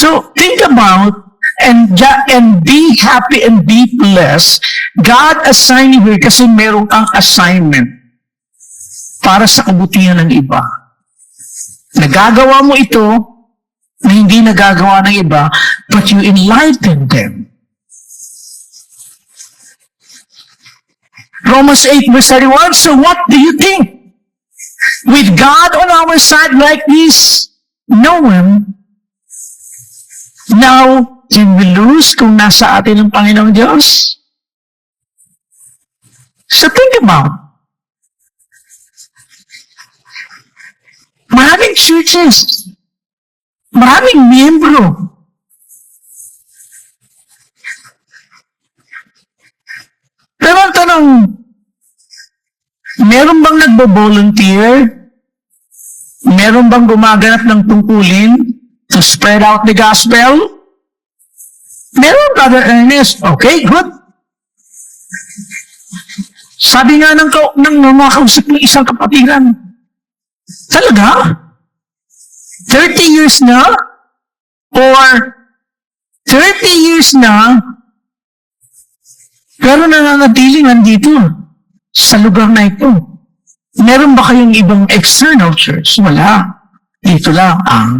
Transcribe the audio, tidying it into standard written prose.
So think about and be happy and be blessed. God assigned you here kasi meron kang assignment para sa kabutihan ng iba. Nagagawa mo ito na hindi nagagawa ng iba, but you enlighten them. Romans 8 verse 31, so what do you think? With God on our side like this, no one now can we lose kung nasa atin ang Panginoong Diyos? So think about, maraming churches, maraming miyembro, pero ang tanong, meron bang nagbo-volunteer? Meron bang gumaganap ng tungkulin to spread out the gospel? Meron, Brother Ernest. Okay, good. Sabi nga ng mga kausap ng isang kapatiran, talaga? 30 years na? Or 30 years na, pero nananatiling nandito sa lugar na ito. Meron ba kayong ibang external church? Wala. Dito lang ang